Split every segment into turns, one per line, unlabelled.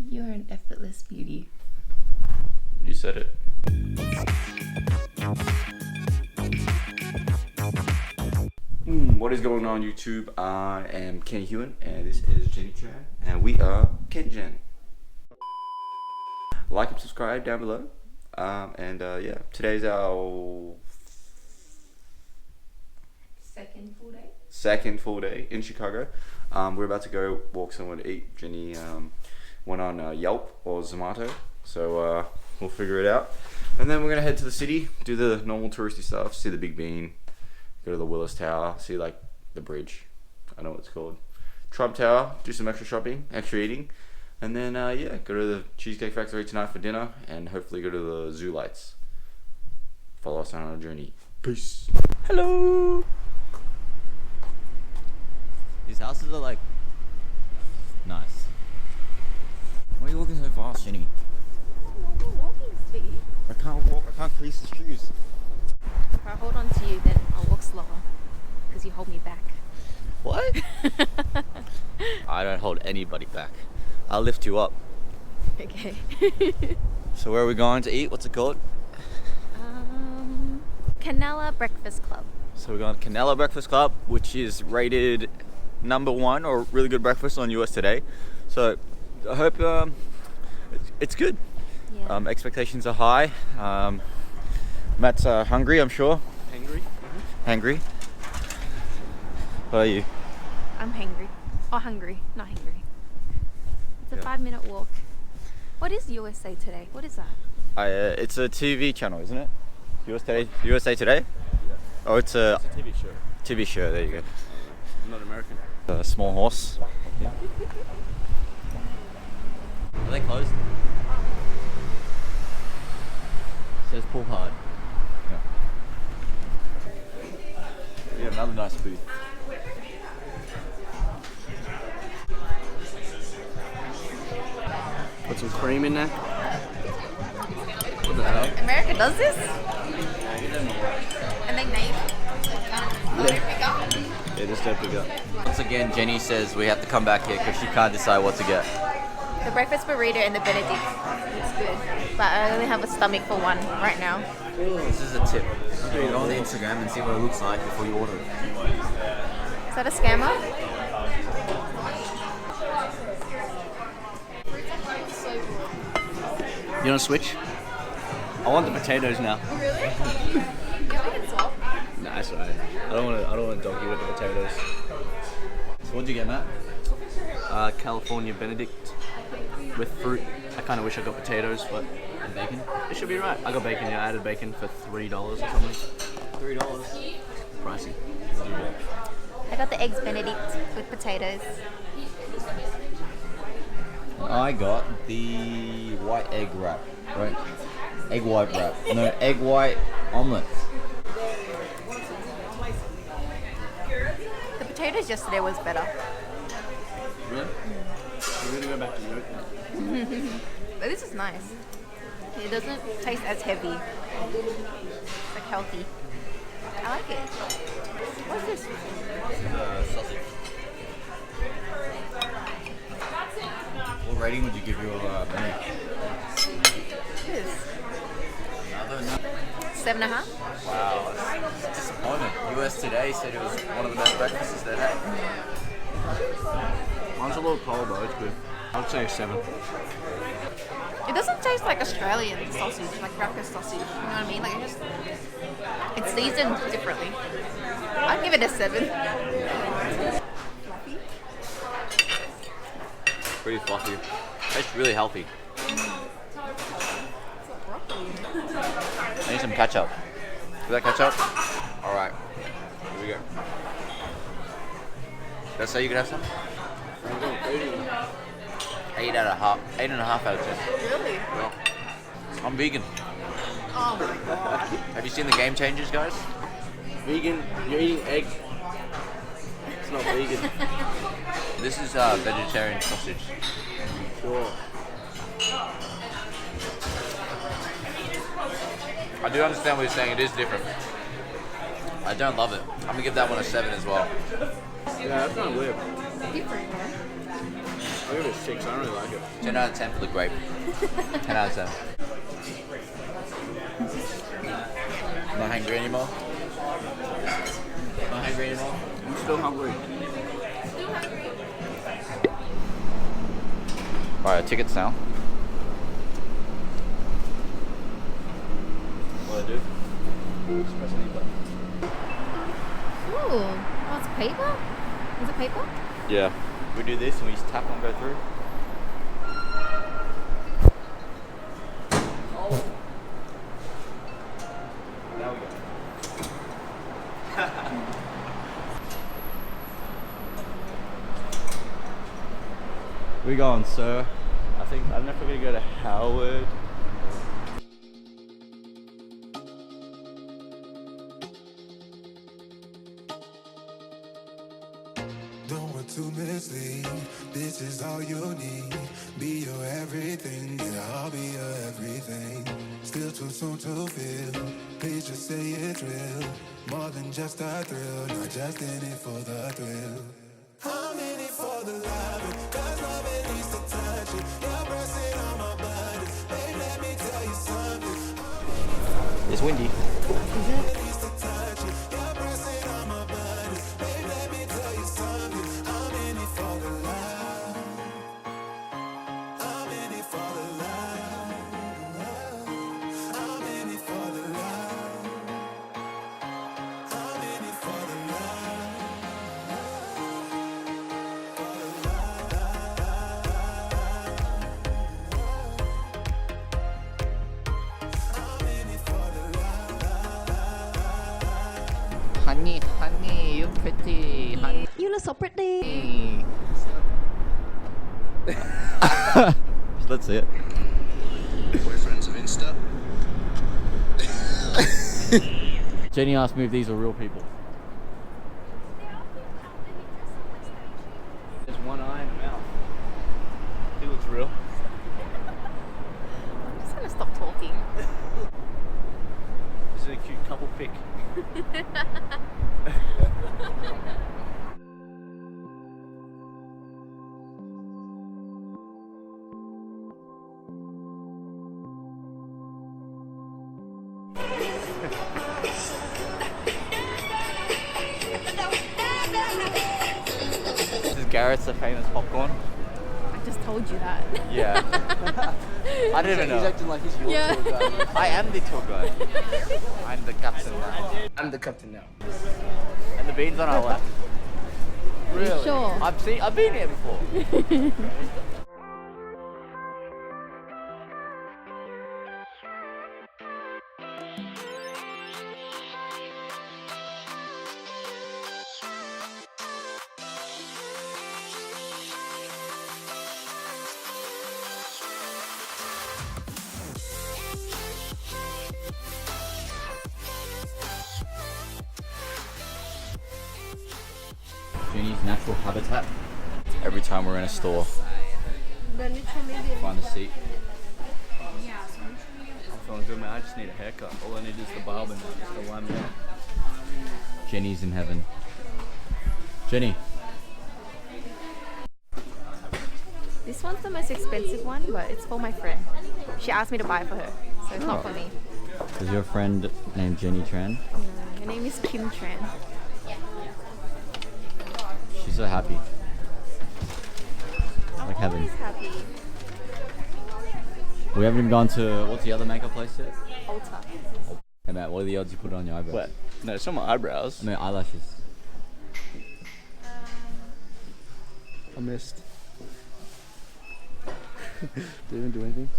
You're an effortless beauty.
You said it. What is going on YouTube? I am Ken Hewen and this is Jenny Chan and we are Ken Jen. Like and subscribe down below. Yeah, today's our second full day in Chicago. We're about to go walk somewhere to eat. Jenny went on Yelp or Zomato, so we'll figure it out. And then we're gonna head to the city, do the normal touristy stuff, see the Big Bean, go to the Willis Tower, see like the bridge, I know what it's called, Trump Tower, do some extra shopping, extra eating, and then yeah, go to the Cheesecake Factory tonight for dinner, and hopefully go to the zoo lights. Follow us on our journey. Peace. Hello.
These houses are like nice. Why are you walking so fast, Jenny? I can't walk. I can't crease the shoes.
If I hold on to you, then I'll walk slower because you hold me back.
What? I don't hold anybody back. I'll lift you up.
Okay.
So where are we going to eat? What's it called?
Canela Breakfast Club.
So we're going to Canela Breakfast Club, which is rated #1 or really good breakfast on US Today. So I hope it's good.
Yeah.
Expectations are high. Matt's hungry, I'm sure.
Hungry?
Hangry. How are you?
I'm hungry. Oh, hungry, not hungry. It's a
Yeah.
5-minute walk. What is USA Today? What is that?
It's a TV channel, isn't it? USA Today?
Yeah.
Oh, it's a
It's a TV show.
TV show. There you go.
I'm not American.
A small horse. Yeah. Are they closed? Says pull hard. Yeah. Yeah, another nice booth.
Put some cream in there. What the hell?
America does this? And they name
Yeah, just don't pick up.
Once again, Jenny says we have to come back here because she can't decide what to get.
the breakfast burrito and the Benedict. It's good. But I only have a stomach for one right now.
This is a tip. Go on the Instagram and see what it looks like before you order it.
Is that a scammer?
You want to switch? I want the potatoes now.
Really? Yeah, we can swap.
Nah, that's alright. I don't want to doggy with the potatoes.
So what'd you get, Matt?
California Benedict with fruit. I kind of wish I got potatoes, but
And bacon?
it should be right. I got bacon. Yeah, I added bacon for $3 or something.
$3.
Pricey.
I got the eggs Benedict with potatoes.
I got the white egg wrap, right? Egg white wrap. No, egg white omelette.
The potatoes yesterday was better.
Really? We're gonna go back to yolk now.
But this is nice. It doesn't taste as heavy. It's like healthy. I like it. What's this?
Sausage. What rating would you give your menu?
This.
Another no.
7.5.
Wow, that's disappointment. US Today said it was one of the best breakfasts they've had.
Mine's a little cold though. It's good. I'd say a 7.
It doesn't taste like Australian sausage, like breakfast sausage. You know what I mean? Like it's seasoned differently. I'd give it a 7.
Pretty fluffy. Tastes really healthy. I need some ketchup. Is that ketchup? Alright. Here we go. Did I say you could have some? 8.5 out of 10.
Really?
Yeah. I'm vegan.
Oh my god.
Have you seen the Game Changers, guys?
Vegan? You're eating egg. It's not vegan.
This is vegetarian sausage.
Sure.
I do understand what you're saying. It is different. I don't love it. I'm gonna give that one a 7 as well.
Yeah, that's kind of weird.
Different, man.
I'll give it a 6. I don't really like it.
10 out of 10 for the grape. 10 out of 10. Not hungry anymore? Not hungry anymore?
I'm still hungry.
Alright, tickets now. What do I do?
Just press any button.
Ooh, oh, it's paper? Is it paper?
Yeah. We do this and we just tap and go through. Now we go. Where you going, sir?
I don't know if we're gonna go to Howard.
Don't want to mislead. This is all you need. Be your everything, and I'll be your everything. Still too soon to feel. Please just say it's real. More than just a thrill, not just in it for the thrill. I'm in it for the love, cause loving needs to touch it. You're pressing on my body. Babe, let me tell you something.
It's windy.
Needs to touch it. You're pressing on my body. Babe, let me tell you something. I'm in it for the love. I'm in it for the love. I'm in it for the love. I'm in it for the love. I'm in it for the love.
Honey, honey, you're pretty. Honey.
You look so pretty.
Let's see it.
Boyfriends of Insta.
Jenny asked me if these were real people.
There's one eye and a mouth. He looks real.
I'm just gonna stop talking.
This is a cute couple pic.
This is Garrett's the famous popcorn.
I just told you that.
Yeah. I didn't even
He's
know.
acting like he's your
Yeah.
tour guide.
I am the tour guide. I'm the captain now.
I'm the captain now.
And the beans on our left.
Really?
Sure.
I've been here before. Jenny's natural habitat. Every time we're in a store, find a seat.
I'm feeling good, man. I just need a haircut. All I need is the barber now, just to line me up.
Jenny's in heaven. Jenny.
This one's the most expensive one, but it's for my friend. She asked me to buy it for her, so it's not for me.
Is your friend named Jenny Tran?
Her name is Kim Tran.
She's so happy.
I'm
Like heaven.
always happy.
We haven't even gone to, what's the other makeup place yet?
Ulta.
Hey Matt, what are the odds you put it on your eyebrows?
What? No, it's on my eyebrows.
No, eyelashes.
I missed. Did you even do anything?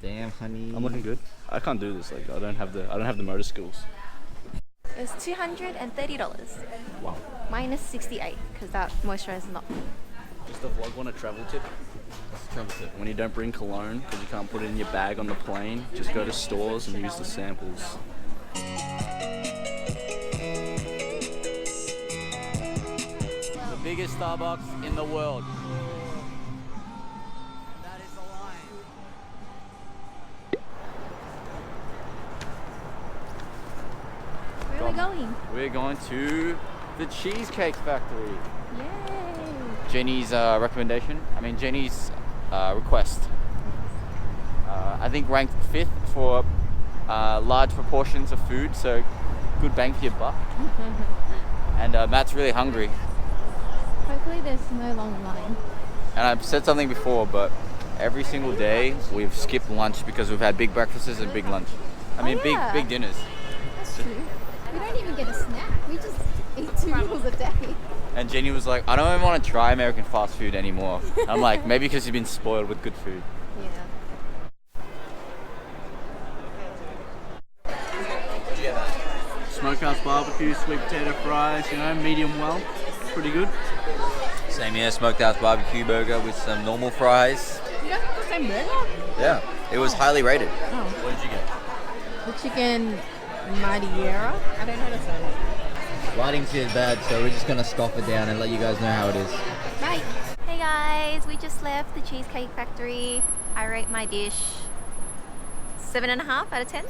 Damn, honey.
I'm looking good. I can't do this. Like I don't have the motor skills.
It's $230.
Wow.
Minus 68 because that moisturizer is not.
Just the vlog want a travel tip.
What's the trouble with it?
When you don't bring cologne because you can't put it in your bag on the plane, just go to stores and use the samples.
The biggest Starbucks in the world. That is the line.
Where are we going?
We're going to the Cheesecake Factory.
Yay!
Jenny's recommendation. I mean Jenny's request. I think ranked 5th for large proportions of food, so good bang for your buck. And Matt's really hungry.
Hopefully there's no long line.
And I've said something before, but every single day we've skipped lunch because we've had big breakfasts and big lunch. I mean,
yeah.
big dinners.
That's true. We don't even get a snack. We just eat 2 meals a day.
And Jenny was like, I don't even want to try American fast food anymore. I'm like, maybe because you've been spoiled with good food.
Yeah.
Smokehouse barbecue, sweet potato fries, you know, medium well. Pretty good.
Same here, smoked-out barbecue burger with some normal fries.
You guys have the same burger?
Yeah, it was highly rated.
Oh.
What did you get?
The chicken Madeira. I don't know how to say it.
Lighting's too bad, so we're just gonna scoff it down and let you guys know how it is.
Bye.
Hey guys, we just left the Cheesecake Factory. I rate my dish 7.5 out of 10.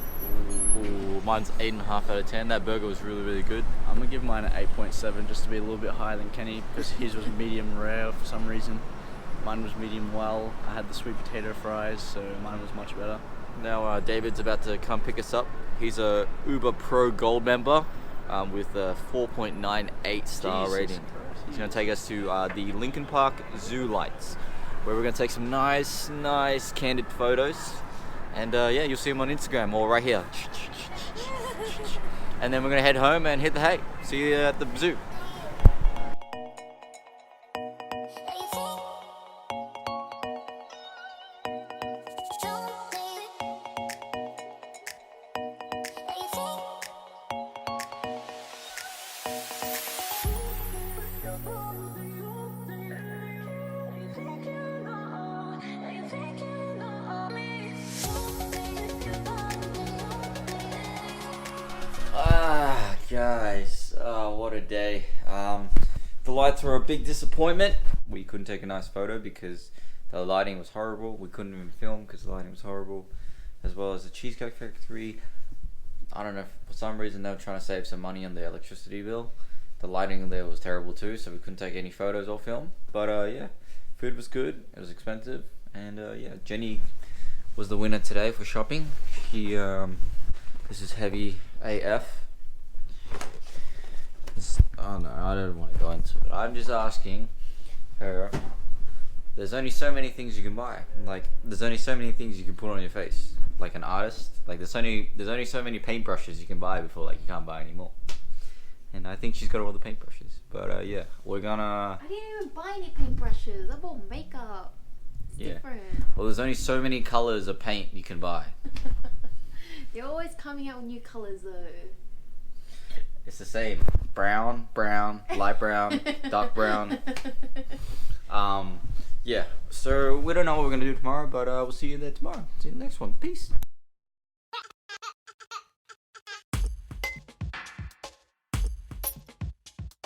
Ooh, mine's 8.5 out of 10. That burger was really good.
I'm gonna give mine an 8.7 just to be a little bit higher than Kenny because his was medium rare for some reason. Mine was medium well. I had the sweet potato fries, so mine was much better.
Now David's about to come pick us up. He's a Uber Pro Gold member with a 4.98 star
Jesus
rating.
Christ.
He's going to take us to the Lincoln Park Zoo lights, where we're going to take some nice candid photos. And yeah, you'll see him on Instagram or right here. And then we're going to head home and hit the hay. See you at the zoo. Guys, what a day. The lights were a big disappointment. We couldn't take a nice photo because the lighting was horrible. We couldn't even film because the lighting was horrible. As well as the Cheesecake Factory. I don't know, for some reason they were trying to save some money on the electricity bill. The lighting there was terrible too, so we couldn't take any photos or film. But yeah, food was good, it was expensive. And yeah, Jenny was the winner today for shopping. This is heavy AF. Oh no, I don't want to go into it. I'm just asking her. There's only so many things you can buy. Like, there's only so many things you can put on your face. Like an artist. Like, there's only so many paintbrushes you can buy before, like, you can't buy anymore. And I think she's got all the paintbrushes. But yeah, we're gonna.
I didn't even buy any paintbrushes. I bought makeup. It's different.
Well, there's only so many colors of paint you can buy.
They're always coming out with new colors though.
It's the same. Brown, light brown, dark brown. Yeah, so we don't know what we're gonna do tomorrow, but we'll see you there tomorrow. See you in the next one. Peace.